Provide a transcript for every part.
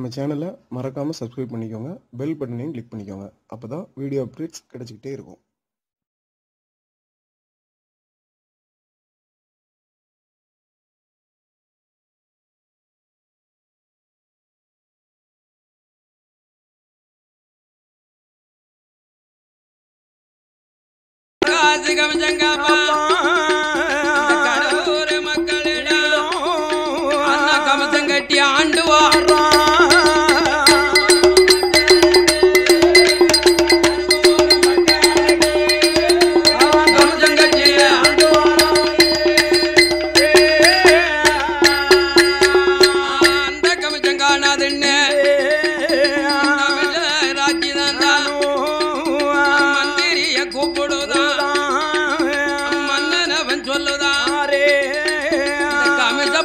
நம்ம சேனலை மறக்காமல் சப்ஸ்கிரைப் பண்ணிக்கோங்க, பெல் பட்டனையும் கிளிக் பண்ணிக்கோங்க. அப்போ தான் வீடியோ அப்டேட்ஸ் கிடச்சிக்கிட்டே இருக்கும். மக்களிடம் அண்ணா கமசம் கட்டி ஆண்டு வாரா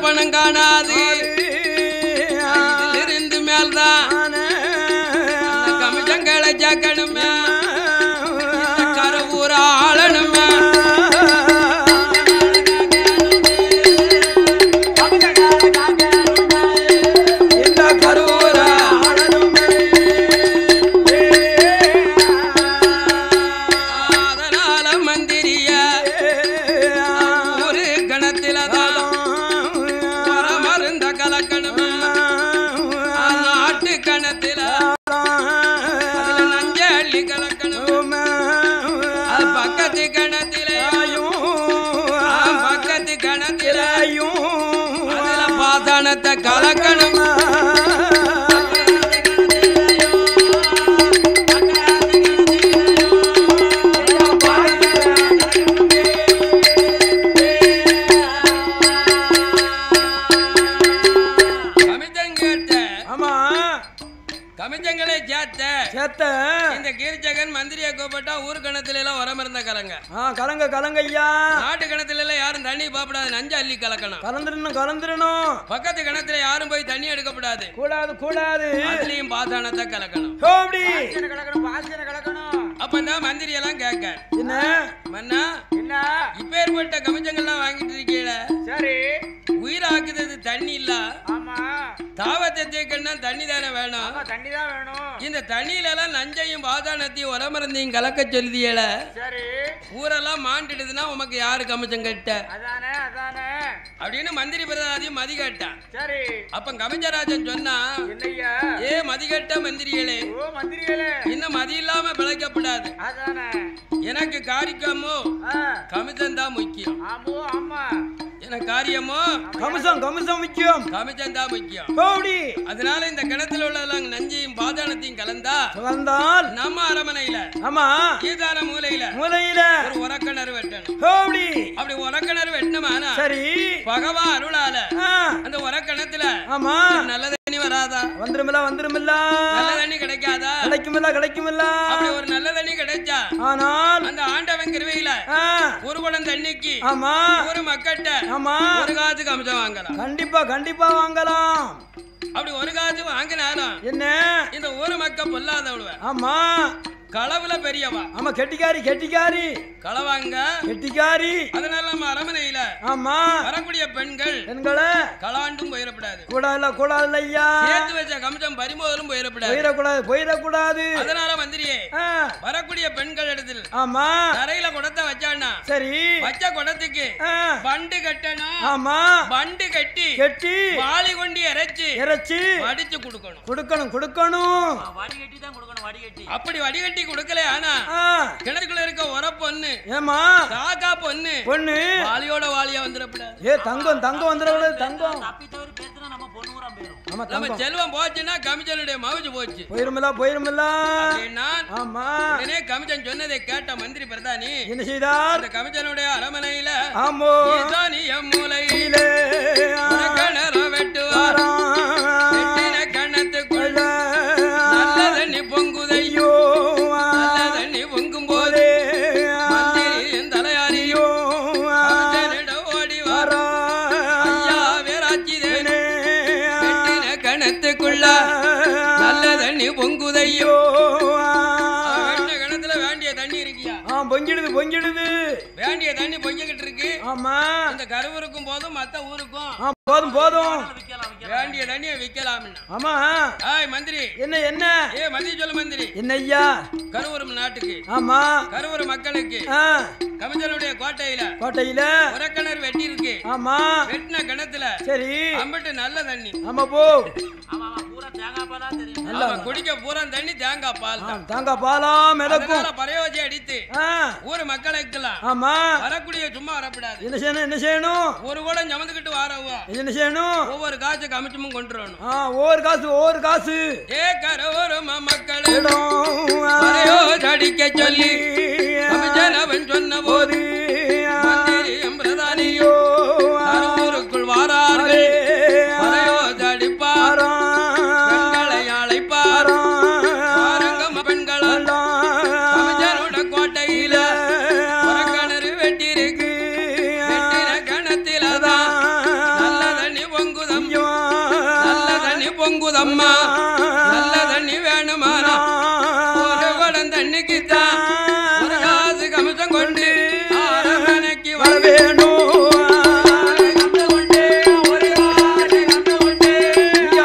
பணம் காணாது இதிலிருந்து மேல்தான் கமிஷங்களை ஜாக்கணுமே கருவூர ஆளணுமே இந்த கருவூர அதனால மந்திரிய ஒரு கணத்தில தான் நாட்டு கணத்தில நஞ்சள்ளி கலக்கணும் பக்கத்து கணத்திலையும் அதுல பாசனத்தை கலக்கணும் கமிச்சங்களை சேர்த்த இந்த கீர்ச்சகன் மந்திரியை கூப்பிட்டா ஊர் கணத்துல எல்லாம் வரமிருந்த கலங்க கலங்க ஐயா. நாட்டு கணத்துல எல்லாம் யாரும் தண்ணி பாப்படாது, நஞ்ச அள்ளி கலக்கணும். கலந்துடணும். பக்கத்து கணத்துல யாரும் போய் தண்ணி எடுக்கப்படாது, கூடாது. அதுலயும் பாசானத்தை கலக்கணும். அப்பதான் மந்திரி எல்லாம் கேட்க, என்ன மன்னா இப்பேற்பட்ட கமிச்சங்கள்லாம் வாங்கிட்டு இருக்கீல, சரி உயிராக்குறது தண்ணி இல்ல, தாவத்தை தேக்கன்னா தண்ணி தானே வேணும். இந்த தண்ணியில எல்லாம் நஞ்சையும் பாதானத்தையும் உரமருந்தையும் கலக்க சொல்லியல, ஊரெல்லாம் மாண்டிடுதுன்னா உமக்கு யாரு கமிச்சம் கட்ட அப்படின்னு மந்திரி பிரதாதியும் மதி கேட்டான். அப்ப கமிச்சராஜன் சொன்னா, ஏ மதிகட்ட மந்திரிகளே, இன்னும் மதி இல்லாம பிழைக்கப்படாது. எனக்கு காரிக்கமோ கமிச்சம் தான் முக்கியம். எனக்கு காரியமோ கமிஷம் முக்கியம். கமிச்சம் தான் முக்கியம். அதனால இந்த கிணத்துல உள்ள நஞ்சையும் பாதானத்தையும் கலந்தால் நம்ம அரமனையில ஈதான மூலையில ஒரு உரக்கிணறு வெட்டணும். அப்படி உரக்கிணறு வெட்டணுமானா சரி பகவான் அருளால அந்த உரக்கிணத்துல நல்ல தண்ணி வராதா? வந்துருமில்ல. நல்ல தண்ணி கிடைக்காதா? கிடைக்குமில்ல. அப்படி ஒரு நல்ல தண்ணி கிடைச்சா ஆனால் அந்த ஆண்டவன் கிருபையில ஒரு குடம் தண்ணிக்கு ஒரு மக்கட்ட ஒரு காசு கமிச்சம் வாங்கலாம். கண்டிப்பா வாங்கலாம். அப்படி ஒரு காசு வாங்கினாலும் என்ன இந்த ஊரு மக்கள் பொல்லாதவளுவ. ஆமா களவுல பெரியவா. ஆமா கெட்டிக்காரி களவாங்க கெட்டிக்காரி. அதனால நம்ம அரமனையில வரக்கூடிய பெண்களை களவாண்டும் போயிடக்கூடாது. கூடாது ஐயா. சேர்த்து வச்ச கமிச்சம் பறிமோதலும் போயிடக்கூடாது. அதனால மந்திரியே வரக்கூடிய பெண்கள் இடத்தில் தரையில குடத்தை வச்சான்னா சரி வச்ச குடத்துக்கு பண்டு கட்டணும். பண்டு கட்டி வாளி கொண்டு இறைச்சி வடிச்சு கொடுக்கணும். அப்படி வடிகட்டி கொடுக்கல. ஆனா கிணறுக்குள்ள இருக்க உர பொண்ணு காக்கா பொண்ணு வாலியோட வாலியா வந்துடக்கூடாது. தங்கம் வந்துடக்கூடாது. தங்கம் நம்ம செல்வம் போச்சுன்னா கமிஷனுடைய மவுஜ் போச்சு. போயிருமில்ல. கமிஷன் சொன்னதை கேட்ட மந்திரி பிரதானி என்ன செய்தார்? அந்த கமிஷனுடைய அரமனையில மூலையில கிணறு வெட்டுவார். கணத்துக்குள்ள நல்ல தண்ணி பொங்குதையோ. நல்ல தண்ணி பொங்கும் போதே மந்திரியின் தலையாரியோ ஓடி வர ஐயா வேராட்சி தேனே வெட்டின கணத்துக்குள்ள நல்ல தண்ணி பொங்குதையோ. கணத்துல வேண்டிய தண்ணி இருக்கியா பொங்கிடுது பொங்கிடுது வேண்டிய தண்ணி பொங்கிக்கிட்டு இருக்கு ஆமா இந்த கருவருக்கும் போதும் மத்த ஊருக்கும் போதும் போதும் வேண்டிய தண்ணியை விக்கலாம் ஆமா மந்திரி என்ன என்ன மந்திரி சொல்லு மந்திரி என்ன ஐயா கருவூர் நாட்டுக்கு ஆமா கருவூர் மக்களுக்கு கமிஷனுடைய கோட்டையில உரக்கிணறு வெட்டி இருக்கு ஆமா வெட்டின கிணத்துல சரி அம்பிட்டு நல்ல தண்ணி ஆமா போ குடிக்க பூரா தண்ணி தேங்காய் பால் தேங்காய் பாலா மிதக்கும் பரையோஜி அடித்து ஊர் மக்களுக்கெல்லாம் ஆமா வரக்கூடிய சும்மா வரப்படாது என்ன செய்யணும் என்ன செய்யணும் ஒரு கூட சமந்துக்கிட்டு வாரவோ என்ன செய்யணும் ஒவ்வொரு காசு கமிச்சமும் கொண்டு வரணும் ஒவ்வொரு காசு கருவூர் மக்களிடம் பரையோஜி அடிக்க சொல்லி கமிஷனவன் சொன்ன போது மந்திரியும் பிரதானியோ கருவூருக்குள் வாரார்கள் பரையோஜி அடிப்பார் பொங்குதம்மா நல்ல தண்ணி வேணுமானா ஒரு குடம் தண்ணிக்கு தான் ஒரு காசு கமிஷம் கொண்டு அரமனைக்கு வர வேணும்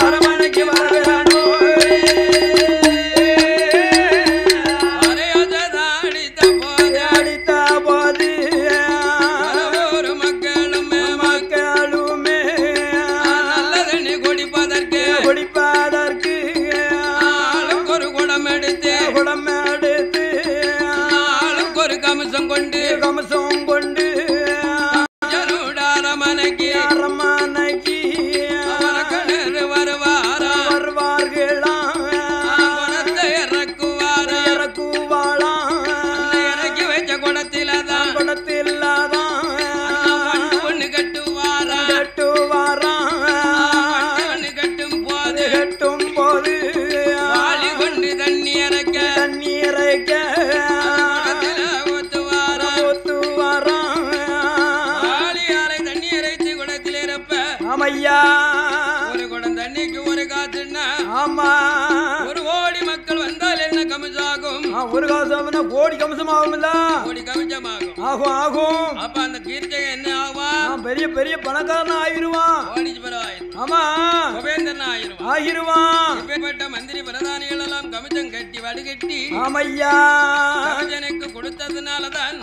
அரமனைக்கு வர வேணும் அடித்த போது ஒரு மக்களுமே நல்ல தண்ணி குடிப்பதற்கு ஆளுக்கு ஒரு குடம் எடுத்து ஆளுக்கு ஒரு கமிஷம் கொண்டு அரமனைக்கு கிணறு வருவார்களாம் குடத்தை இறக்குவாளாம் இறக்கி வச்ச குடத்தில்தான் ஒண்ணு கட்டும் போது வாளி கொண்டு தண்ணி இறக்க வாளியாலை தண்ணி இறைச்சி குடத்தில் இறப்ப ஆமையா ஒரு குடம் தண்ணிக்கு ஒரு காசுன்னா ஆமா ஒரு கோடி மக்கள் வந்தால் என்ன கமிஷாகும் ஒரு காசு கோடி கமிஷம் ஆகும்ல கோடி கமிஷமாகும் ஆகும் அப்ப அந்த கீர்த்தகன் என்ன ஆகும் பெரிய பணக்காரன் ஆகிருவான் ஆமா கோவேந்தன் ஆகிருவான் இப்பேற்பட்ட மந்திரி பிரதானிகள் எல்லாம் கமிஷம் கட்டி வடுகட்டி ஆமையா கமிஷனுக்கு கொடுத்ததுனாலதான்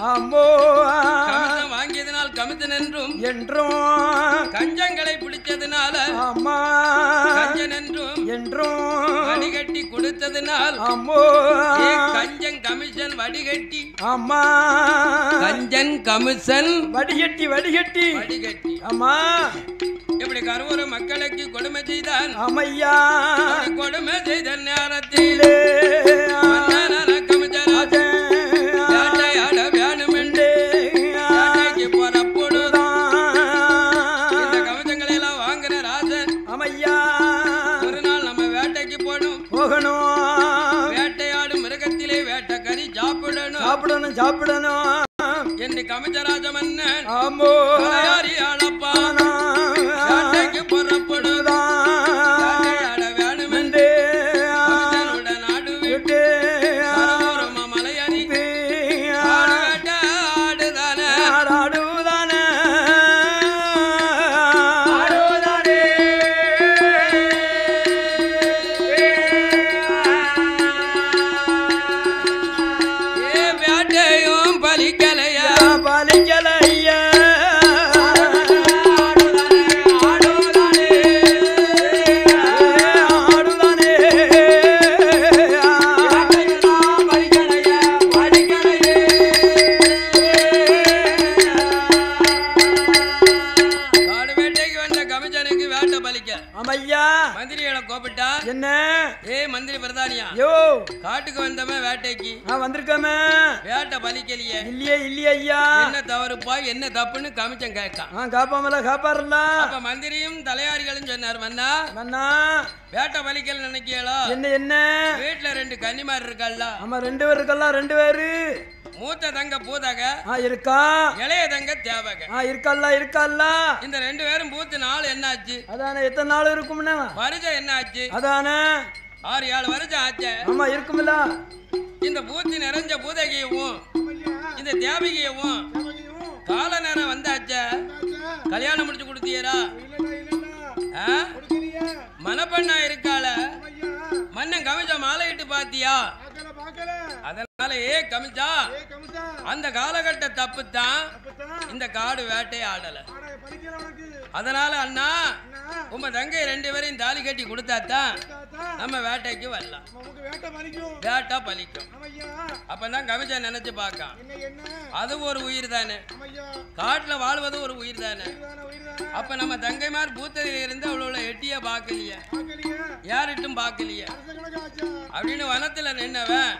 கமிஷம் வாங்கியதனால் கமிஷன் என்றும் கஞ்சங்களை பிடிச்சதுனால ஆமா கஞ்சன் என்றும் வடிகட்டி கொடுத்ததுனால் கஞ்சன் கமிஷன் வடிகட்டி ஆமா கஞ்சன் கமிஷன் வடிகட்டி ஆமா இப்படி கருவூர் மக்களுக்கு கொடுமை செய்தான் ஆமையா கொடுமை செய்த நேரத்தில் வேட்டையாட வேணும் என்று வேட்டைக்கு புறப்படுதான் இந்த கவசங்களை எல்லாம் வாங்கின ராஜன் ஆமையா ஒரு நாள் நம்ம வேட்டைக்கு போகணும் வேட்டையாடும் மிருகத்திலே வேட்டைக்கறி சாப்பிடணும் என்று கமிச்சராஜ மன்னன் அழப்பான வேட்டைக்கு புறப்படுதான் வேணும் என்று நாடு விட்டு மலையணி ஆடுதானே வேட்டையும் பலிக்கலையா மந்திரிகளை கூப்பிட்டா என்ன மந்திரி பிரதானியா காட்டுக்கு வந்தவன் வேட்டைக்கு வந்திருக்கமே வேட்டை பலிக்கலையே இல்லையே ஐயா என்ன தவறுப்பா என்ன தப்புன்னு கமிச்சம் கேட்கான் காப்பாமல அப்ப மந்திரியும் தலையாரிகளும் சொன்னார் மன்னா வேட்டை பலிக்கல நினைக்கலோ என்ன வீட்டுல 2 கன்னிமார் இருக்கல்ல ஆமா 2 பேர் இருக்கல்ல 2 பேரு மூத்த தங்க பூதக இருக்கா இளைய தங்க தேவக இருக்கல்ல இந்த 2 பேரும் பூத்து நாள் என்னாச்சு அதானே எத்தனை நாள் இருக்கும்னா வருஷம் என்னாச்சு அதானே 6-7 வருஷம் ஆச்சு ஆமா இருக்கும்ல இந்த பூத்தி நிறைஞ்ச பூதகியவும் இந்த தேவகியவும் கால நேரம் வந்தாச்ச கல்யாணம் முடிச்சு கொடுத்தீரா? மனப்பெண்ணா இருக்காள மன்னன் கமிச்சா மாலையிட்டு பாத்தியா? அதனால கமிச்சா அந்த காலகட்ட தப்புத்தான் இந்த காடு வேட்டையை ஆடல. அதனால அண்ணா உங்க தங்கை 2 பேரையும் தாலி கட்டி கொடுத்தாத்தான் நம்ம வேட்டைக்கு வரலாம். வேட்டா பலிக்கும். அப்பதான் கமிச்சா நினைச்சு பார்க்கான், அது ஒரு உயிர் தானே, காட்டுல வாழ்வது ஒரு உயிர் தானே. அப்ப நம்ம தங்கைமார் பூத்ததில இருந்து அவ்வளோ எட்டிய பார்க்கலையே, யாரிட்டும் பார்க்கலையே அப்படின்னு வனத்துல நின்னவன்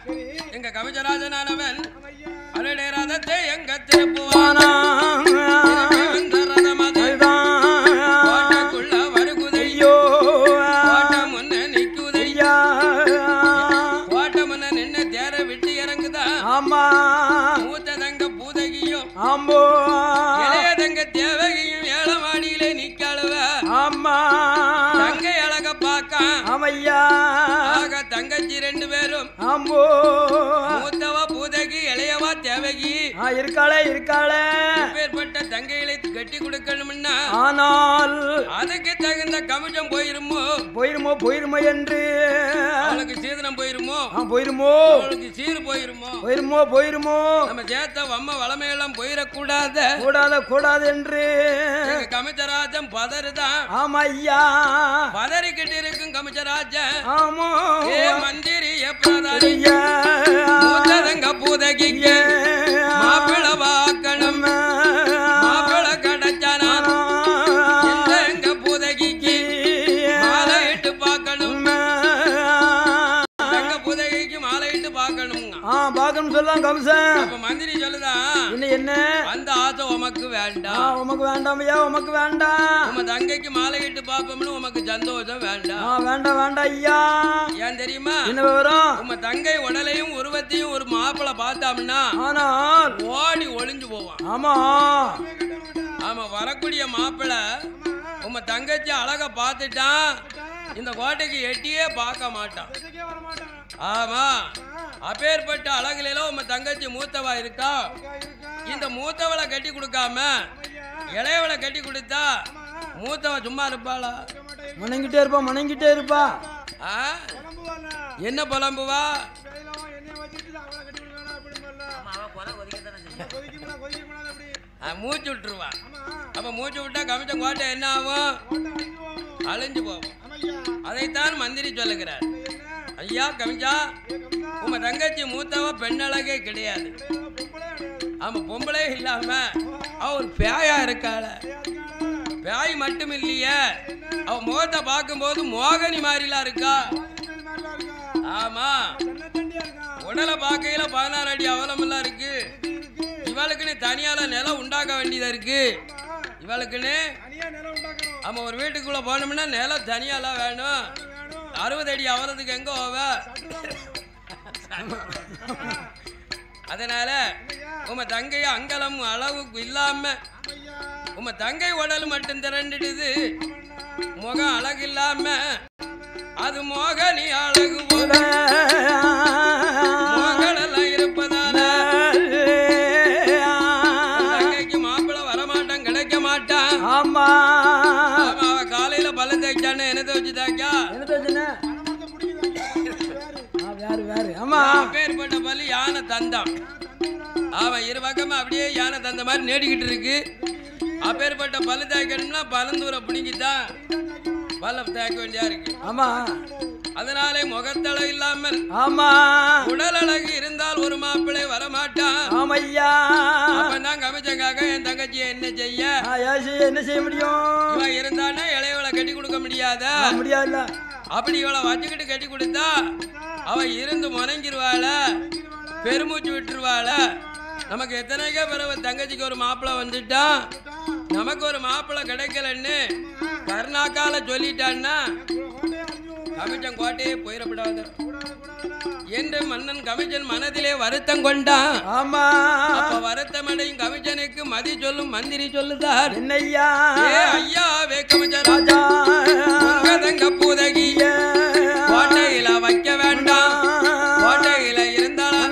எங்க கமிச்சராஜனானவன் அருடைய ரதத்தை எங்க திருப்புவானா கோட்டைக்குள்ள வருகுதையோ, கோட்டை முன்ன நிக்குதையா, கோட்டை முன்ன நின்ன தேர விட்டு இறங்குதா. ஆமா மூத்த தங்க பூதகியும் இளைய தங்க தேவகியும் ஏழமாடியிலே நிக்கழுவ. ஆமா தங்கை அழக பாக்க ஆமையா ஆக தங்கச்சி 2 பேரும் மூத்தவ பூதகி இளையவா தேவகி இருக்காளே பேர்பட்ட தங்கைகளை கட்டி கொடுக்கணும்னா ஆனால் அதுக்கு தகுந்த கமிஷம் போயிருமோ என்று அவளுக்கு சீதனம் போயிருமோ அவளுக்கு சீர் போயிருமோ நம்ம சேர்த்த வம்ம வளமையெல்லாம் போயிடக்கூடாது என்று கமிச்சராஜன் பதறுதான். ஆமா ஐயா பதறிக்கிட்டு இருக்கும் கமிச்சராஜன். ஆமா ஏ மந்திரி பிரதானிய மூத்ததங்க பூதகிங்க மாப்பிள வாக்கணும், மாப்பிள கிடைச்சானா எங்க பூதகிக்கு மாலையிட்டு பார்க்கணும், தங்க பூதகிக்கு மாலையிட்டு பார்க்கணும் சொல்லலாம் கம்சன். அப்ப மந்திரி சொல்லுதான், என்ன அந்த ஆசை உமக்கு வேண்டாம் ஐயா, உமக்கு வேண்டாம். உம தங்கைக்கு மாலையிட்டு பார்ப்போம்னு உமக்கு சந்தோஷம் வேண்டாம் ஐயா. ஏன் தெரியுமா? என்ன விவரம்? உம தங்கை உடலையும் உருவத்தையும் ஒரு மாப்பிள பார்த்தாம்னா ஆனால் ஓடி ஒளிஞ்சு போவான். ஆமா வரக்கூடிய மாப்பிள உம தங்கச்சி அழக பார்த்துட்டான், இந்த கோட்டைக்கு எட்டியே பார்க்க மாட்டான். ஆமா அப்பேற்பட்ட அழகுல உம தங்கச்சி மூத்தவா இருக்கா. இந்த மூத்தவளை கட்டி கொடுக்காம இளையவளை கட்டி கொடுத்தா மூத்தவ சும்மா இருப்பாளா? மணங்கிட்டே இருப்பா. என்ன புலம்புவா? மூச்சு விட்டுருவா. அப்ப மூச்சு விட்டா கமிச்ச கோட்டை என்ன ஆகும்? அழிஞ்சு போவோம். அதைத்தான் மந்திரி சொல்லுகிறார். ஐயா கமிச்சா உங்க தங்கச்சி மூத்தவ பெண்ணழகே கிடையாது. ஆமா பொம்பளே இல்லாம அவ ஒரு பேயா இருக்காள. பேய் மட்டும் இல்லையே, அவ முகத்தை பார்க்கும்போது மோகனி மாதிரிலாம் இருக்கா. ஆமா உடலை பார்க்கையில 16 அடி அவலமெல்லாம் இருக்கு. இவளுக்குன்னு தனியால நிலம் உண்டாக்க வேண்டியதா இருக்கு. இவளுக்குன்னு ஆமா ஒரு வீட்டுக்குள்ள போனோம்னா நிலம் தனியாலாம் வேணும். 60 அடி அவலத்துக்கு எங்க போவ? அதனால உம தங்கைய அங்கலம் அளவுக்கு இல்லாம உம தங்கை உடல் மட்டும் திரண்டுடுது, முகம் அழகு இல்லாம அது மோகனி அழகு போல மோகனெல்லாம் இருப்பதால தங்கைக்கு மாப்பிள்ள வரமாட்டான், கிடைக்க மாட்டான். ஆமா அவ காலையில பல தேய்ச்சான்னு என்னத்தை வச்சு தாக்கா பேர்பட்ட பள்ளி யானை தந்தான். அவன் இரு பக்கமா அப்படியே யானை தந்த மாதிரி நேடிக்கிட்டு இருக்கு. அப்பேற்பட்ட பல்லு தேய்க்கணும்னா பலந்தூரை பிடிங்கித்தான் பல்ல தேய்க்க வேண்டியா இருக்கு. ஆமா அதனாலே முகத்தழகு இல்லாமல் ஆமா உடல் அழகு இருந்தால் ஒரு மாப்பிள்ளை வரமாட்டான். ஆமையா அப்பதான் கமிச்சங்காக என் தங்கச்சியை என்ன செய்ய முடியும்? இவன் இருந்தானே இளையவளை கட்டி கொடுக்க முடியாத அப்படி இவளை வச்சுக்கிட்டு கட்டி கொடுத்தா அவ இருந்து முனைங்கிருவாள, பெருமூச்சு விட்டுருவாள. நமக்கு எத்தனைக்கே பிறகு தங்கச்சிக்கு ஒரு மாப்பிள்ளை வந்துட்டா, நமக்கு ஒரு மாப்பிள்ளை கிடைக்கலன்னு கருணாக்கால சொல்லிட்டான்னா கமிச்சன் கோட்டையே போயிடப்படாத என்று மன்னன் கமிச்சன் மனதிலே வருத்தம் கொண்டான். ஆமா அப்ப வருத்தம் அடையும் கமிச்சனுக்கு மதி சொல்லும் மந்திரி சொல்லுதார், என்னையா ஐயா வே கமிச்சன் ராஜா பூதகிய கோட்டையில வைக்க வேண்டாம், கோட்டையில இருந்தாலும்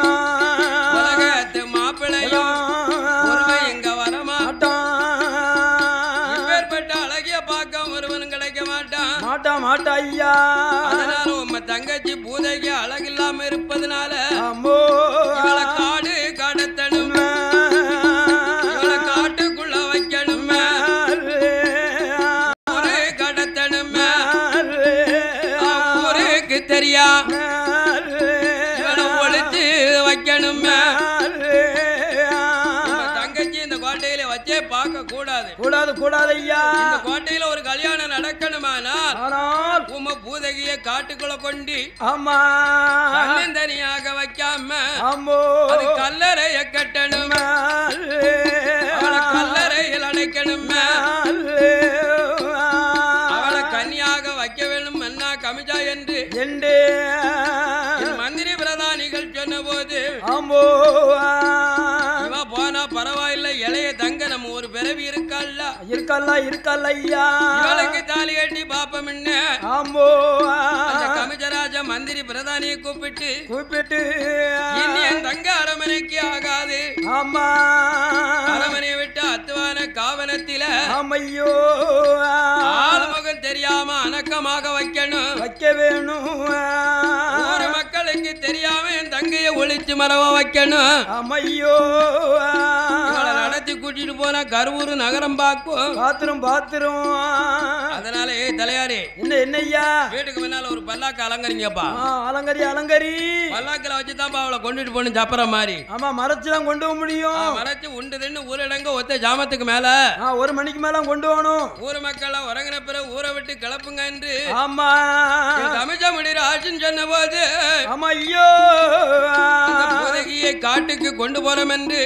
மாட்டாய்யா. அதனால உம்ம தங்கச்சி பூதைக்கு அழகில்லாம இருப்பதனால அம்மோ இவளை காடு கடத்தணும், இவளை காட்டுக்குள்ள வைக்கணும், ஊரு கடத்தணும், ஊருக்கு தெரியா இவளை ஒழிச்சு வைக்கணும். தங்கச்சி இந்த கோட்டையில வச்சே பார்க்க கூடாது, கூடாது கூடாது ஐயா. இந்த கோட்டையில ஒரு கல்யாணம் நடக்கணுமானால் ஆனால் உம்ம பூதகிய காட்டுக்குள்ள கொண்டு ஆமா அண்ணன் தனியாக வைக்காம அம்மோ அது கல்லறைய கட்டணும், அவளை கல்லறையில் அடைக்கணும், அவளை கன்னியாக வைக்க வேண்டும் அண்ணா கமிஜா என்று மந்திரி பிரதானிகள் சொன்ன போது அம்மோ இவ போனா பரவாயில்லை, இளைய தங்க நம்ம ஒரு பிறவி இருக்கல்ல இருக்கல்ல ஐயா. இவளுக்கு தாலி கட்டி பாப்பம் என்ன அம்மோ கமிஜராஜ மந்திரி பிரதானியை கூப்பிட்டு இனி என் தங்க அரமனைக்கு ஆகாது, ஆமா அரமனையை விட்டு அத்துவான காவனத்தில ஆமையோ ஆளுமுகம் தெரியாம அணக்கமாக வைக்கணும், வைக்க வேணும். ஊர் மக்களுக்கு தெரியாம என் தங்கைய ஒளிச்சு மரவ வைக்கணும். அமையோ இவளை நடத்தி கூட்டிட்டு போனா கருவூர் நகரம் பார்க்கும், பாத்திரம். அதனால தலையாரி என்னய்யா வீட்டுக்கு முன்னால ஒரு பல்லாக்கு அலங்கரிங்கப்பா. அலங்கரி பல்லாக்கில வச்சுதான் அவளை கொண்டுட்டு போகணும் சப்பர மாதிரி. ஆமா மறைச்சுதான் கொண்டு போக முடியும். மறைச்சு உண்டுதுன்னு ஊரடங்க ஒத்த ஜாமத்துக்கு மேல 1 மணிக்கு மேல கொண்டு போகணும். ஊர் மக்கள் உறங்கின பிறகு ஊரை விட்டு கிளப்புங்க என்று ஆமா தமிழ முடிகிற ஆட்சின்னு சொன்ன போது ஆமா ஐயோ பூதகியை காட்டுக்கு கொண்டு போறோம் என்று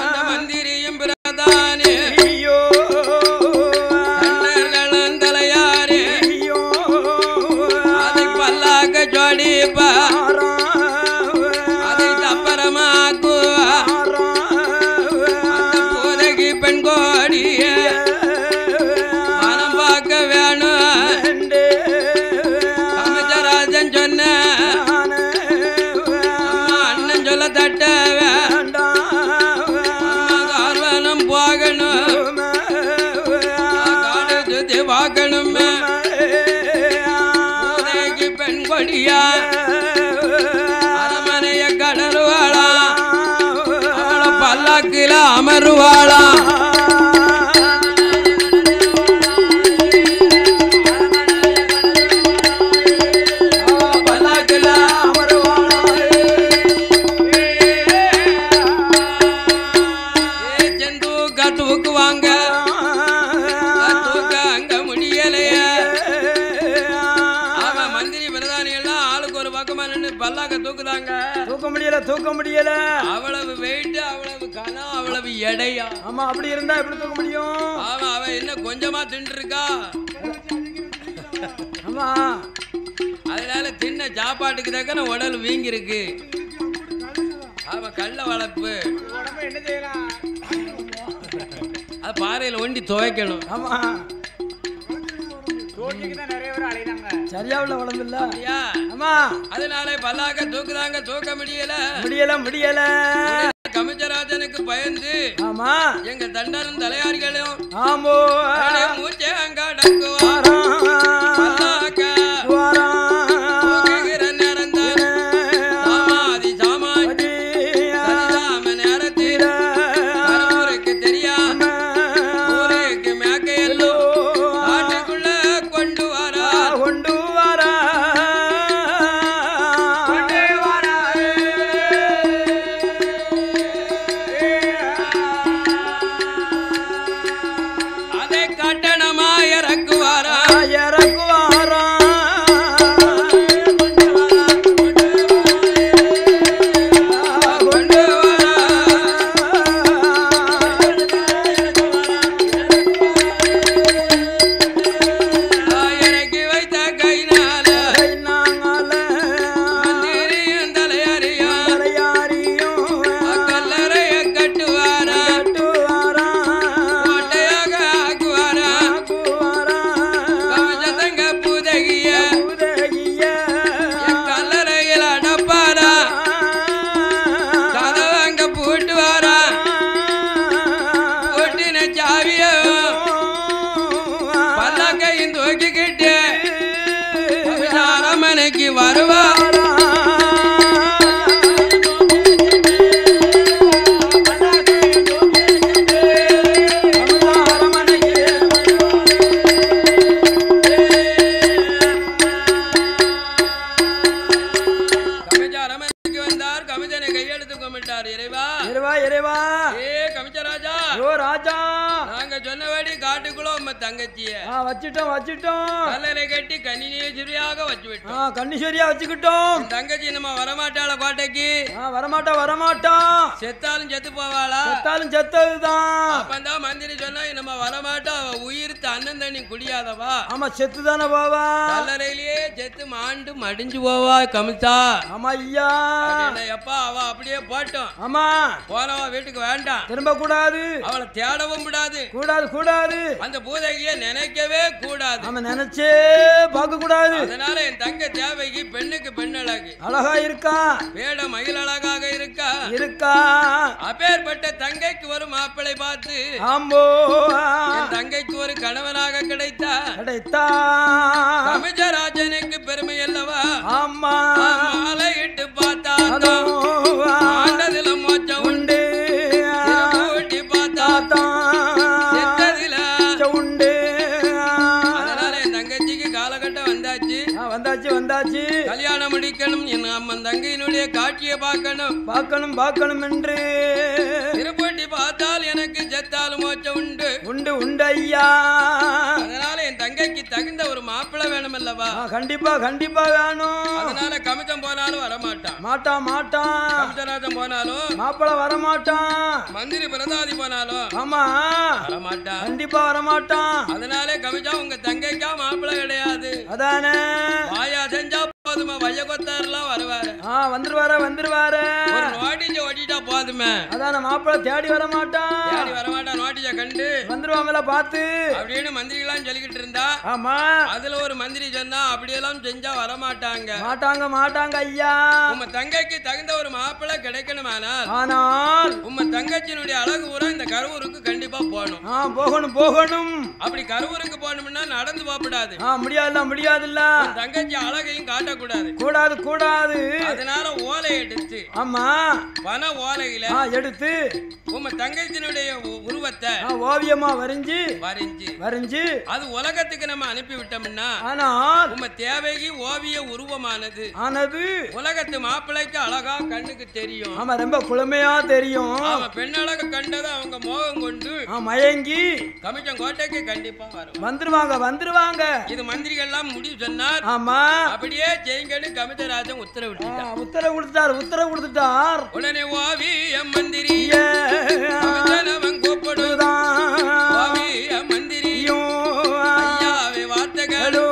அந்த மந்திரியும் பிரதானே ஐயோ தலையாரே அதை பல்லாக்க ஜோடிப்பா அதை தப்பரமாக்குவா அந்த பூதகி பெண் கோடிய மனம் பார்க்க வேணும் கமிஜராஜன் சொன்ன அண்ணன் சொல்ல தட்ட கார்வனம் போகணும் காடு சுத்தி பார்க்கணும் பூதகி பெண் கொடியா அரமனைய கடலுவாளா அவளை பல்லாக்கில அமருவாளா தூக்குவாங்க தூக்க அங்க முடியலைய அவன் மந்திரி பிரதானி எல்லாம் ஆளுக்கு ஒரு பக்கமா நின்று பல்லாக்க தூக்குதாங்க. தூக்க முடியல அவ்வளவு வெயிட், அவ்வளவு கனம், அவ்வளவு எடையா. ஆமா அப்படி இருந்தா எப்படி தூக்க முடியும்? அவன் என்ன கொஞ்சமா தின்று இருக்கா? ஆமா அதனால தின்ன சாப்பாட்டுக்கு தக்கன உடல் வீங்கி இருக்கு. அவன் கள்ள வளர்ப்பு என்ன செய்யலாம்? அது பாறையில ஒண்டி துவைக்கணும். ஆமா நிறைய பேர் அழைதாங்க. சரியா உள்ள உடம்பு இல்ல. ஆமா அதனால பல்லாக்க தூக்குதாங்க. தூக்க முடியல கமிஜராஜனுக்கு பயந்து ஆமா எங்க தண்டரும் தலையாரிகளும் ஆமோ மூச்சே அங்க அடக்குவாரா பல்லாக்க தூக்குகிற நேரம் தான் சாமாதி சாமாதி சரிதாம நேரத்தில் ஊருக்கு தெரியாம ஊருக்கு மேக்கையல்லோ காட்டுக்குள்ள கொண்டு வாரா அதை கட்டணமா இறக்குவாரா கமிஷனை கையெழுத்து கும்பிட்டார். இறைவா இறைவா இறைவா ஏ கமிஷராஜா ஓ ராஜா நாங்க சொன்னபடி காட்டுக்குள்ள உம்ம தங்கச்சிய வச்சிட்டோம் வச்சிட்டோம் கல்லறை கட்டி கன்னியேஸ்வரியாக வச்சு விட்டோம். கன்னிஸ்வரியா வச்சுக்கிட்டோம். தங்கச்சி நம்ம வரமாட்டாள கோட்டைக்கு வரமாட்டா வரமாட்டா செத்தாலும் செத்து போவாளா? செத்தாலும் செத்ததுதான். அப்பந்தான் மந்திரி சொன்னா நம்ம வரமாட்டா உயிர் அண்ணன் தண்ணி குடியாதவா. ஆமா செத்து தானே போவா. கல்லறையிலேயே செத்து மாண்டு மடிஞ்சு போவா கமிச்சா. ஆமா ஐயா எப்பா அவ அப்படியே போட்டோம். ஆமா போனவா வீட்டுக்கு வேண்டாம் திரும்ப கூடாது. அவளை தேடவும் கூடாது கூடாது கூடாது. அந்த பூதகிய நினைக்கவே கூடாது. நம்ம நினைச்சே பார்க்க கூடாது. அதனால என் தங்க தேவைக்கு பெண்ணுக்கு பெண் அழகு அழகா இருக்கா. வேட மயில் அழகாக இருக்கா இருக்கா. அப்பேற்பட்ட தங்கைக்கு ஒரு மாப்பிளை பார்த்து ஆம்போ என் தங்கைக்கு ஒரு கணவனாக கிடைத்தா கிடைத்தா கமிஜராஜனுக்கு பெருமை அல்லவா. ஆமா மாலையிட்டு பார்த்தா ஆண்டதுல மோச்சம் உண்டு திருமூட்டி பார்த்தா செத்ததுல உண்டு. அதனால என் தங்கச்சிக்கு காலகட்டம் வந்தாச்சு வந்தாச்சு வந்தாச்சு. கல்யாணம் முடிக்கணும். என் அம்மன் தங்கையினுடைய காட்சியை பார்க்கணும் பார்க்கணும் பார்க்கணும் என்று திருப்பூட்டி பார்த்தால் எனக்கு செத்தாலும் மோச்சம் உண்டு உண்டு உண்டு ஐயா. அதனால என் தங்கைக்கு தகுந்த ஒரு மாப்பிள்ளை வேணும் அல்லவா. கண்டிப்பா கண்டிப்பா வேணும். அதனால கமிஷம் போனாலும் வரமாட்டான். மாட்டான் மாட்டான். கமிஷராஜன் போனாலும் மாப்பிள்ள வரமாட்டான். மந்திரி பிரதாதி போனாலும் ஆமா வரமாட்டான். கண்டிப்பா வரமாட்டான். அதனாலே கமிஷா உங்க தங்கைக்கா மாப்பிள்ளை கிடையாது. அதானே வாயா செஞ்சா போதுமா. வையகொத்தாரெல்லாம் வருவாரு. வந்துருவாரு வந்துருவாரு. ஒரு நோட்டீஸ ஓட்டிட்டா போதுமே. அதான மாப்பிள்ள தேடி வரமாட்டான். தேடி வரமாட்டான். நோட்டீஸ கண்டு வந்துருவாங்களா பார்த்து அப்படின்னு மந்திரிகளாம் சொல்லிக்கிட்டு இருந்தா. ஆமா அதுல ஒரு மந்திரி சொன்னா அப்படியெல்லாம் செஞ்சா வரமாட்டாங்க. மாட்டாங்க மாட்டாங்க ஐயா. உம்ம தங்கைக்கு தகுந்த ஒரு மாப்பிள்ளை கிடைக்கணுமானால் ஆனால் உம்ம தங்கச்சியினுடைய அழகு பூரா இந்த கருவூருக்கு கண்டிப்பா போகணும். போகணும் போகணும். அப்படி கருவூருக்கு போகணும்னா நடந்து போகக்கூடாது. முடியாதுல்ல முடியாதுல்ல. தங்கச்சி அழகையும் காட்டக்கூடாது. கூடாது கூடாது. அதனால ஓலை எடுத்து ஆமா வன ஓலையில எடுத்து உம்ம தங்கச்சியினுடைய உருவத்தை ஓவியமா வரைஞ்சு வரைஞ்சு வரைஞ்சு அது உலகத்துக்கு நம்ம அனுப்பி விட்டோம்னா ஆனால் உம்ம தேவைக்கு ஓவிய உருவமானது ஆனது உலகத்து மாப்பிள்ளைக்கு அழகா கண்ணுக்கு தெரியும். ஆமா ரொம்ப குளுமையா தெரியும். அவன் பெண் அழகு கண்டதை அவங்க மோகம் கொண்டு மயங்கி கமிஷன் கோட்டைக்கு கண்டிப்பா வரும். வந்துருவாங்க வந்துருவாங்க. இது மந்திரிகள் எல்லாம் முடிவு சொன்னார். ஆமா அப்படியே செய்யுங்கன்னு கமிஷராஜன் உத்தரவிட்டார். உத்தரவு கொடுத்தார் உத்தரவு கொடுத்துட்டார். உடனே ஓவிய மந்திரி அவன் கூப்பிடுதான் ஓவிய மந்திரியும் ஐயாவை வார்த்தைகளோ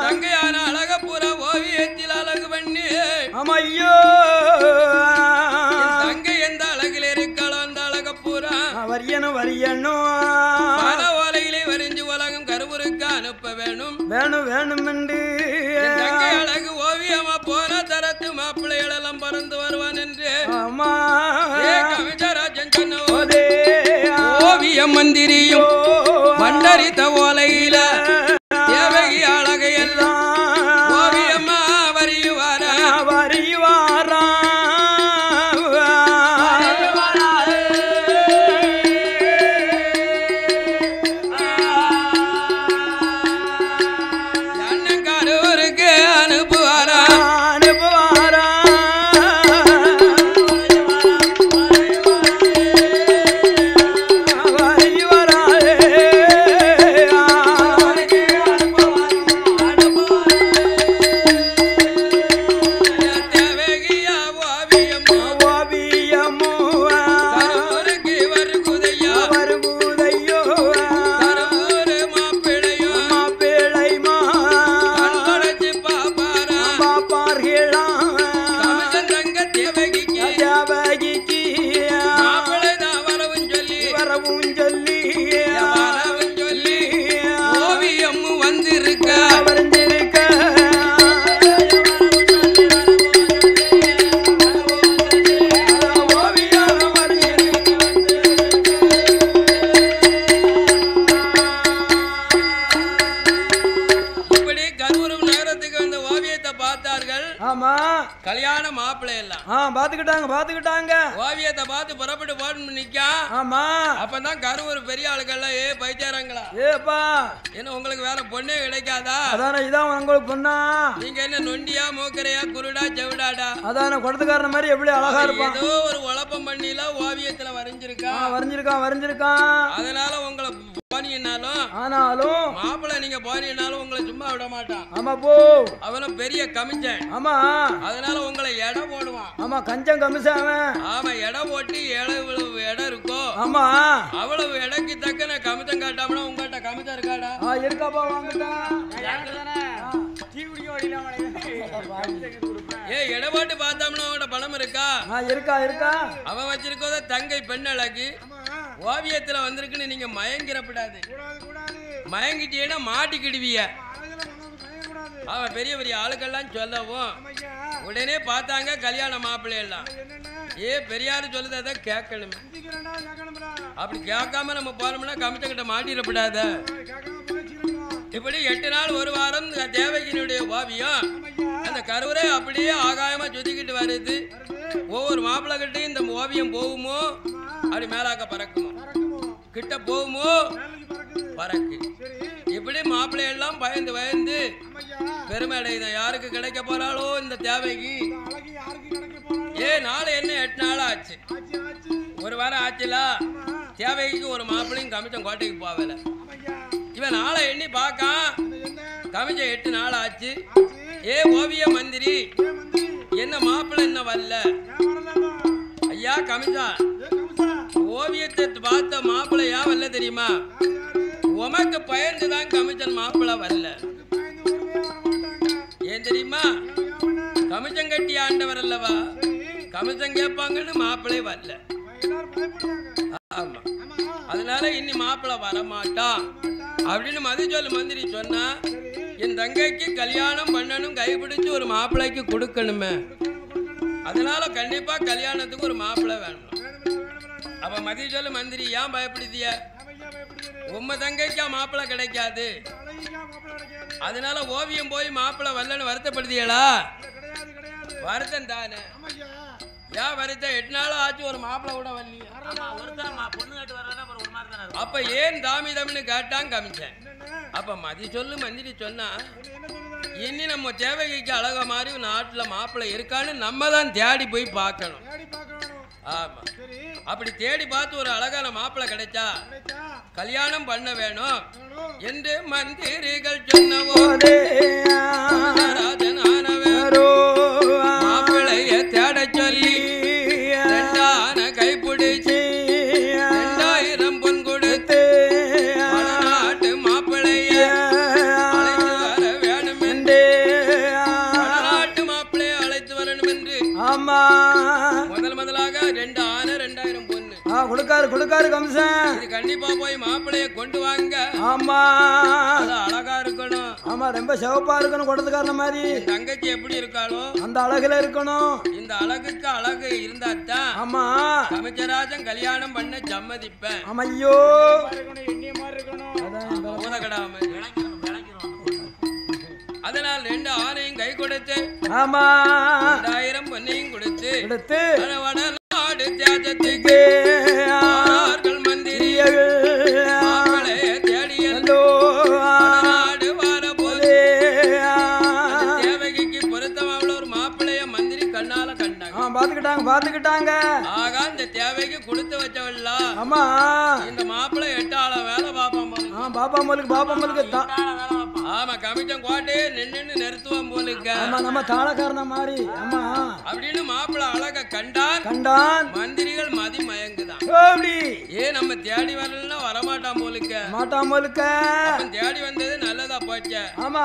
தங்கையான அழக பூரா ஓவியத்தில் அழகு பண்ணி ஐயோ தங்கை எந்த அழகில் இருக்காளோ அந்த அழக பூரா வரியணும் வரியணும் பல ஓலையிலே வரைஞ்சு உலகம் கருவூருக்கு அனுப்ப வேணும் வேணும் வேணும் என்று தங்கை அழகு ஓவியமா போன தரத்து மாப்பிள்ளைகள் எல்லாம் பறந்து வருவான் என்று கமிஷராஜன் சொன்ன ஓவிய மந்திரியும் பண்டரித்த ஓலையில தேவகி அழகையெல்லாம் ஓவியமா வரியுவாரா வரியுவாரா. அண்ணங்காரூருக்கு அனுப்புவாரா அனுப்புவாரா. வரியுவாரா மாப்பிள்ளை எல்லாம் பாத்துக்கிட்டாங்க ஓவியத்தை பார்த்து புறப்பட்டு போட்டு நிக்கா. ஆமா அப்பதான் கருவூர் பெரிய ஆளுக்கெல்லாம் பைத்தியாரங்களா ஏப்பா என்ன உங்களுக்கு வேற பொண்ணே கிடைக்காதா? அதான இதான் உங்களுக்கு பொண்ணா? நீங்க என்ன நொண்டியா மூக்கரையா குருடா செவிடாடா? அதான குடத்துக்காரன மாதிரி எப்படி அழகா இருப்பான். ஏதோ ஒரு உழப்பம் பண்ணில ஓவியத்துல வரைஞ்சிருக்கான். அதனால உங்களை போனீங்கன்னாலும் ஆனாலும் மாப்பிள்ளை நீங்க போனீங்கன்னாலும் உங்களை சும்மா விட மாட்டான். ஆமா போ அவனும் பெரிய கமிச்சன். ஆமா அதனால உங்களை எடை போடுவான். ஆமா கஞ்சம் கமிச்சன் அவன். ஆமா எடை போட்டு எவ்வளவு இடம் இருக்கோ ஆமா அவ்வளவு எடைக்கு தக்க கமிச்சம் காட்டாமனா உங்கள்கிட்ட கமிச்சம் இருக்காடா? இருக்காப்பா வாங்கிட்டா எடை போட்டு பார்த்தோம்னா அவனோட பணம் இருக்கா? இருக்கா அவன் வச்சிருக்கோத தங்கை பெண் அழகு ஓவியத்துல வந்திருக்குன்னு நீங்க மயங்கிறப்படாது. மயங்கிட்டீங்கன்னா மாட்டிக்கிடுவிய. அவன் பெரிய பெரிய ஆளுக்கெல்லாம் சொல்லவும் உடனே பார்த்தாங்க கல்யாண மாப்பிள்ளை எல்லாம். பெரியாரு சொல்லுத கேட்கணுமே. அப்படி கேட்காம நம்ம போனோம்னா கமிச்சங்கிட்ட மாட்டிடப்படாத. இப்படி 8 நாள் ஒரு வாரம் தேவகியினுடைய ஓவியம் அந்த கருவறை அப்படியே ஆகாயமா சுத்திக்கிட்டு வருது. ஒவ்வொரு மாப்பிள்ளை கிட்டையும் இந்த ஓவியம் போகுமோ அப்படி மேலாக்க பறக்குமோ, கிட்ட போகுமோ பறக்கு. இப்படி மாப்பிள்ளை எல்லாம் பயந்து பெருமை அடையுதான். யாருக்கு கிடைக்க போறாளோ இந்த தேவைக்கு? நாளை என்ன 8 நாள் ஆச்சு, ஒரு வாரம் ஆச்சுல. தேவைக்கு ஒரு மாப்பிள்ளையும் கமிச்சம் கோட்டைக்கு போகல. இவன் நாளை எண்ணி பார்க்கா கமிச்சம் 8 நாள் ஆச்சு. ஓவிய மந்திரி என்ன மாப்பிள்ளை என்ன வரல? ஐயா கமிச்சா ஓவியத்தை பார்த்த மாப்பிள்ளை ஏன் வரல தெரியுமா? உமக்கு பயந்துதான் கமிச்சன் மாப்பிள்ளை வரல. ஏன் தெரியுமா? கமிச்சம் கட்டி ஆண்டவர் அல்லவா, கமிச்சம் கேட்பாங்கன்னு மாப்பிள்ளை வரல. ஆமா அதனால இன்னி மாப்பிள்ளை வரமாட்டான் அப்படின்னு மதிச்சொல்லு மந்திரி சொன்னா, என் தங்கைக்கு கல்யாணம் பண்ணணும், கைப்பிடிச்சு ஒரு மாப்பிள்ளைக்கு கொடுக்கணுமே. அதனால கண்டிப்பா கல்யாணத்துக்கு ஒரு மாப்பிள்ளை வேணும். அப்ப மதிச்சொல்லு மந்திரி ஏன் பயப்படுதிய? உம்ம தங்கைக்கா மாப்பிள்ளை கிடைக்காது. அதனால ஓவியம் போய் மாப்பிள்ளை வரலன்னு வருத்தப்படுதியலா? வருத்தம் தானே. ஏன் வருத்தம்? 8 நாள் ஆச்சு ஒரு மாப்பிள்ளை கூட வரலையே. அப்ப ஏன் தாமி தமிழ்னு கேட்டான் கமிச்சேன். அப்ப மதி சொல்லு மந்திரி சொன்னா, இனி நம்ம தேவகைக்கு அழகா மாதிரி நாட்டுல மாப்பிள்ளை இருக்கான்னு நம்ம தான் தேடி போய் பார்க்கணும். ஆமா அப்படி தேடி பார்த்து ஒரு அழகான மாப்பிள்ளை கிடைச்சா கல்யாணம் பண்ண வேணும் என்று மந்திரிகள் சொன்ன போதே மாப்பிள்ளைய தேட சொல்லி 2 கைப்பிடிச்சு 2000 பொன் கொடுத்து வடநாட்டு மாப்பிள்ளைய அழைத்து வர வேணும் என்று, வடநாட்டு மாப்பிள்ளைய அழைத்து வரணும் என்று ஆமா முதலாக 2 ஆனை 2000 பொண்ணு கொடுக்காரு கம்சன். இது கண்டிப்பா போய் மாப்பிள்ளைய கொண்டு வாங்க. ஆமா அழகா இருக்கணும். ஆமா ரொம்ப சிவப்பா இருக்கணும். கொடுத்துக்காரன மாதிரி தங்கச்சி எப்படி இருக்காளோ அந்த அழகுல இருக்கணும். இந்த அழகுக்கு அழகு இருந்தாத்தான் ஆமா அமைச்சராஜன் கல்யாணம் பண்ண சம்மதிப்பேன். ஆமா ஐயோ அதனால் 2 ஆணையும் கை கொடுத்து ஆமா 2000 பொன்னையும் கொடுத்து வடநாடு தியாகத்துக்கு மந்திரிகள் மாப்பிள்ளைய தேடியல்லோ வடநாடு வர போது தேவகிக்கு பொருத்தமாவுள்ள ஒரு மாப்பிள்ளைய மந்திரி கண்ணால கண்டாங்க. பாத்துக்கிட்டாங்க. ஆகா இந்த தேவைக்கு கொடுத்து வச்சவல்ல. ஆமா இந்த மாப்பிள்ளை 8 ஆள வேலை பாப்பான் பாப்பாமலுக்கு ஆமா கமிச்சம் கோட்டையே நின்னு நிறுத்துவான் போலுக்க. நம்ம தாளக்காரன மாதிரி. ஆமா அப்படின்னு மாப்பிள்ளை அழக கண்டான். மந்திரிகள் மதி மயங்குதான். நம்ம தேடி வரலன்னா வரமாட்டான் போலுக்க. தேடி வந்தது நல்லதா போச்ச. ஆமா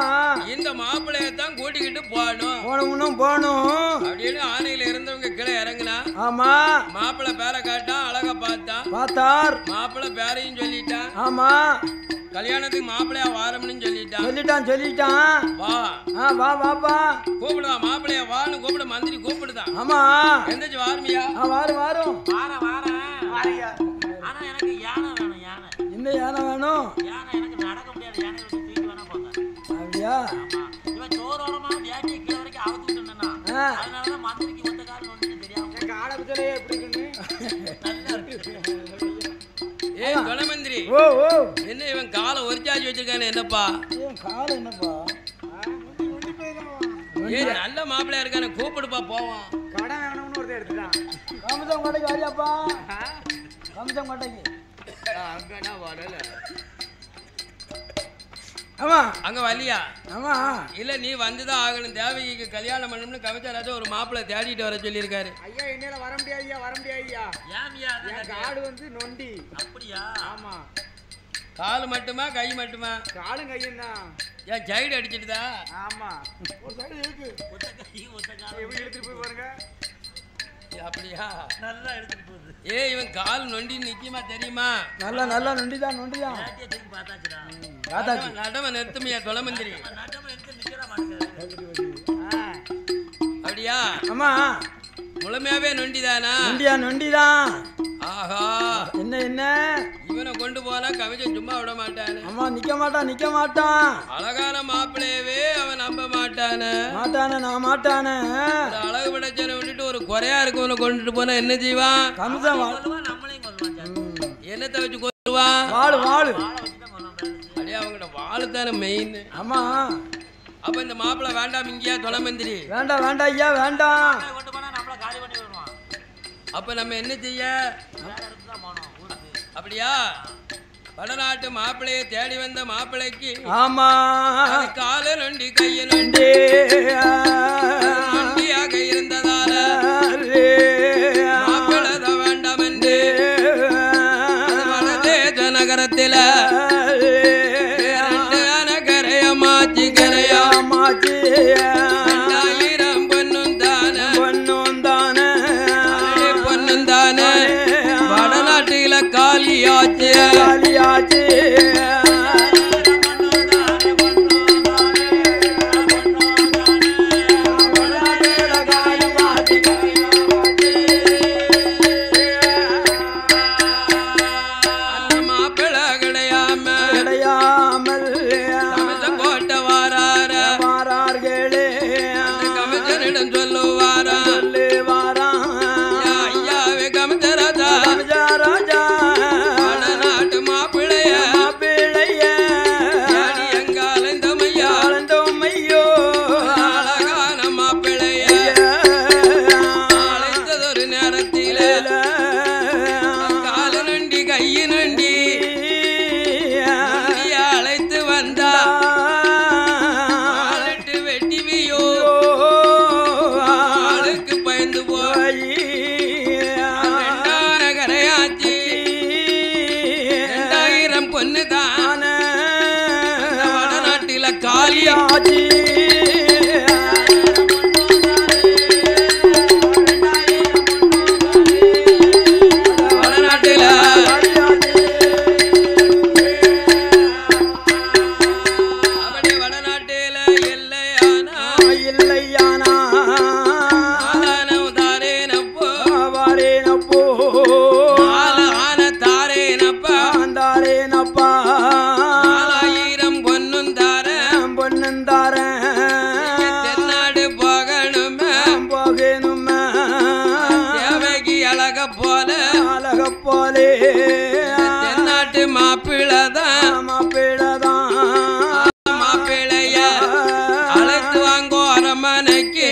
இந்த மாப்பிள்ளையத்தான் கூட்டிக்கிட்டு போகணும் அப்படின்னு ஆணையில இருந்தவங்க கீழே இறங்குனா. ஆமா மாப்பிள்ளை பேரை காட்டான், அழக பார்த்தார். மாப்பிள்ளை பேரையும் சொல்லிட்டான். ஆமா கல்யாணத்துக்கு மாப்பிள்ளையா வாரம்னு சொல்லிட்டான். வாப்பா கூப்பிடுவா மாப்பிள்ளையா வான்னு கூப்பிட மந்திரி கூப்பிடுதான். ஆமா எந்திரிச்சு வாருமியா? வாரம் ஆனா எனக்கு யானை வேணும். இந்த யானை வேணும். யானை எனக்கு நடக்க முடியாது. யானை தூக்கி வேணா போங்க. அப்படியா? இவன் சோரோரமா வேட்டியை கீழே வரைக்கும் அவுத்துட்டா அதனாலதான் மந்திரிக்கு மொத்த காரணம் ஒண்ணு தெரியாம காலை குதிரையே எப்படி ஏய் குணமந்திரி என்ன இவன் காலை ஒரிச்சாச்சு வச்சிருக்கானே என்னப்பா காலம் என்னப்பா ஏய் நல்ல மாப்பிள்ளையா இருக்கானே கூப்பிடுப்பா போவான் கடன் வேணும்னு ஒருத்தர் எடுத்துட்டான் கம்சம் கொட்டைக்கு வாரியாப்பா கம்சம் கொட்டைக்கு அங்கனா வரல ஆமா அங்க வரலையா ஆமா இல்ல நீ வந்துதான் ஆகணும் தேவகிக்கு கல்யாணம் பண்ணணும்னு கவிச்சராஜா ஒரு மாப்பிள்ளை தேடிட்டு வர சொல்லியிருக்காரு ஐயா என்னால வர முடியாதுயா வர முடியாதுயா ஏன்யா என் காடு வந்து நொண்டி அப்படியா ஆமா கால் மட்டுமா கை மட்டுமா காலும் கையும் தான் ஏன் ஜைடு அடிச்சிட்டுதா ஆமா ஒரு சைடு இருக்கு ஒத்த கை ஒத்த கால் எப்படி எடுத்துட்டு போய் பாருங்க அப்படியா நல்லா எடுத்துட்டு போகுது ஏய் இவன் கால் நொண்டி நிக்குமா தெரியுமா நல்லா நல்லா நொண்டிதான் நொண்டிதான் பார்த்தாச்சுடா நடம நிறுத்துமையா தொலைமந்திரி நடம எடுத்து நிக்கிற மாட்டேங்குது அப்படியா ஆமா முழுமையாவே நொண்டிதானா நொண்டிதான் ஆஹா என்ன என்ன இவனை கொண்டு போனா கவிதை சும்மா விட மாட்டானே ஆமா நிக்க மாட்டான் அழகான மாப்பிள்ளையவே அவன் நம்ப மாட்டானே நான் மாட்டானே ஒரு அழகு படைச்சனை விட்டுட்டு ஒரு குறையா இருக்கவனை கொண்டுட்டு போனா என்ன செய்வான் கம்சம் நம்மளையும் கொள்வான் என்னத்தை வச்சு கொள்வான் வாழு அப்படியே அவங்கள்ட்ட வாழு தானே மெயின் ஆமா அப்ப இந்த மாப்பிள்ளை வேண்டாம் இங்கேயா தொலைமந்திரி வேண்டாம் ஐயா வேண்டாம் கொண்டு போனா நம்மள காலி பண்ணி விடுவான் அப்ப நம்ம என்ன செய்ய அப்படியா வடநாட்டு மாப்பிள்ளையை தேடி வந்த மாப்பிள்ளைக்கு ஆமா கால நொண்டி கைய நொண்டி நொண்டியாக இருந்ததால மாப்பிள்ளத வேண்டாம் என்று வடதேச நகரத்தில 2 அணக்கரைய மாச்சி கரையா 2000 பொண்ணும் தானே வடநாட்டில காலியாச்சு அந்த மாப்பிள்ளை கிடையாமல் கோட்டை வாரார்களே அந்த கமிஷனிடம் சொல்லுவாரா ஐயாவே கமிஷராஜா வடநாட்டு மாப்பிள்ளைய எங்காலந்தமையோ அழகான மாப்பிள்ளைய அழைத்ததொரு நேரத்தில் கால நொண்டி கையு நொண்டி அழைத்து வந்தா ஆளட்டு வெட்டிவியோ ஆளுக்கு பயந்து போய் 2 கரையாச்சு 2000 பொண்ணு தான் வடநாட்டில காலியாச்சு வடநாட்டில அப்படி வடநாட்டில இல்லையானா தாரேனப்போ ஆன தாரேனப்பா 4000 பொண்ணும் தாரேன் தென்னாடு போகணுமே தேவகி அழக போலே தென்னாட்டு மாப்பிள்ளதான் மாப்பிள்ளைய அழைத்து வாங்கோ அரமனைக்கு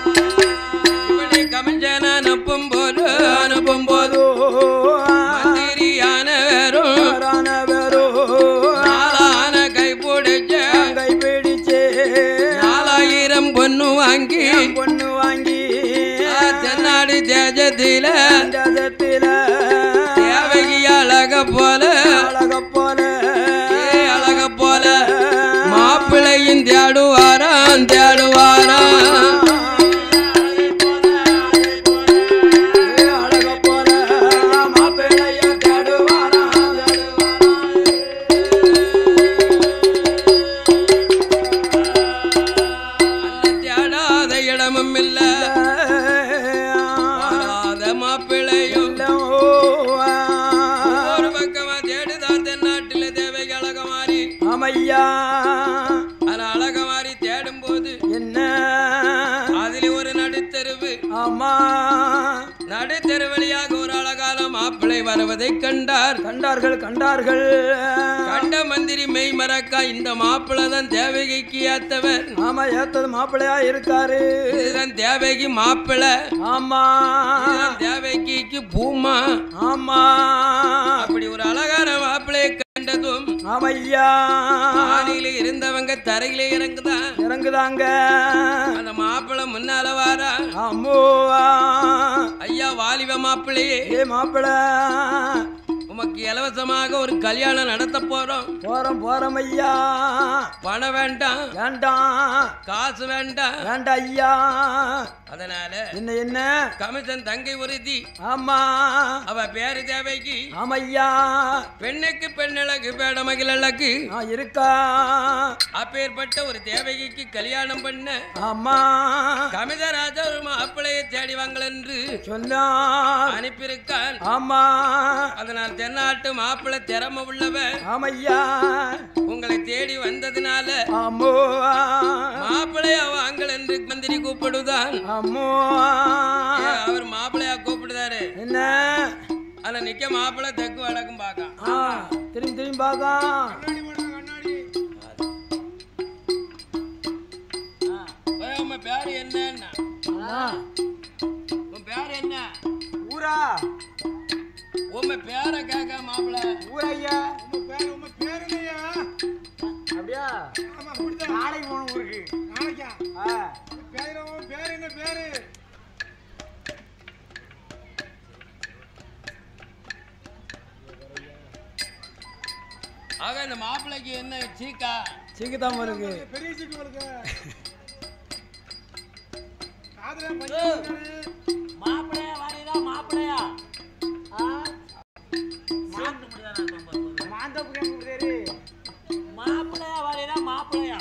இப்படி கமிஷன் அனுப்பும் போது மந்திரியான வெறும் நாளான கைப்பிடிச்ச 4000 பொண்ணு வாங்கி தென்னாடு தேஜத்தில தேவகி அழக போல மாப்பிள்ளையும் தேடுவாராம் அந்த தேடாத இடமும் நடு தெருவழியாக ஒரு அழகான மாப்பிள்ளை வருவதை கண்டார்கள். கண்ட மந்திரி மெய் மறக்கா இந்த மாப்பிள்ளை தான் தேவகிக்கு ஏத்தவர். ஆமா, ஏத்தது மாப்பிள்ளையா இருக்காரு. இதுதான் தேவகி மாப்பிள்ளை. ஆமா, தேவகிக்கு பூமா. ஆமா, அப்படி ஒரு அழகான மாப்பிள்ளையை கண்டதும் ஆமையா ஆணியில இருந்தவங்க தரையில இறங்குதாங்க. அந்த மாப்பிள்ளை முன்னால வாரா. அம்முவா ஐயா வாலிப மாப்பிள்ளை, ஏ மாப்பிள்ளை, உமக்கு இலவசமாக ஒரு கல்யாணம் நடத்த போறோம் ஐயா. பணம் வேண்டாம், காசு வேண்டாம் ஐயா. அதனால என்ன கமிஷன் தங்கை உறுதி. ஆமா, அவ பேரு தேவைக்கு. ஆமையா, பெண்ணுக்கு பெண்ணழகு பேட மகிழழகு இருக்கா. அப்பேற்பட்ட ஒரு தேவகிக்கு கல்யாணம் பண்ண ஆமா கமிதராஜா ஒரு மாப்பிள்ளையை தேடி வாங்கள் என்று சொன்னா அனுப்பியிருக்கான். ஆமா, அதனால் தென்னாட்டு மாப்பிள்ளை திறமை உள்ளவன். ஆமையா, உங்களை தேடி வந்ததுனால மாப்பிள்ளையா வாங்கள் என்று மந்திரி கூப்பிடுதான். அவர் மாப்பிள்ளையா கூப்பிடுதாரு. என்ன ஆனா நிக்க மாப்பிள்ளை தெற்கு வடக்கும் பாக்கான். திரும்பி பாக்கான். உன் பேரு என்ன? உன் பேரு என்ன? ஊரா? உன் பேரை கேட்க மாப்பிள்ளை. ஊரையா? உங்க பேரு இல்லையா? அப்படியா? ஆமா, அப்படிதான். நாளைக்கு போகணும் ஊருக்கு. நாளைக்கா? பேரு என்ன பேரு? ஆக இந்த மாப்பிள்ளைக்கு என்ன சீக்குதான் இருக்கு. பெரிய சீக்கு இருக்கு. மாப்பிள்ளையா வாரிதா? மாப்பிள்ளையா மாப்பிள்ளையா வாரிதா? மாப்பிள்ளையா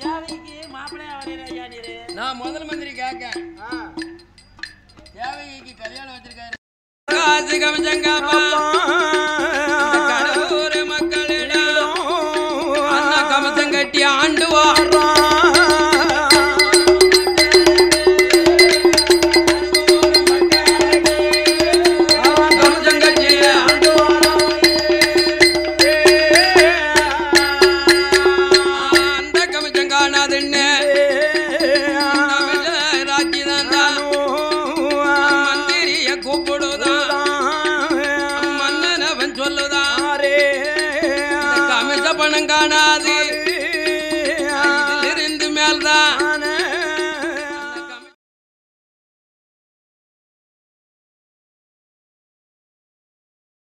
தேவைக்கு மாப்பிள்ளையா வாரிதா? நான் முதல் மந்திரி கேட்க தேவைக்கு கல்யாணம் வச்சிருக்காரு. காசு கமிச்சங்காப்பா கடவுர் மக்களிடம் அண்ணா கமிச்சம் கட்டி ஆண்டு வாடுறான். பணம் காணாது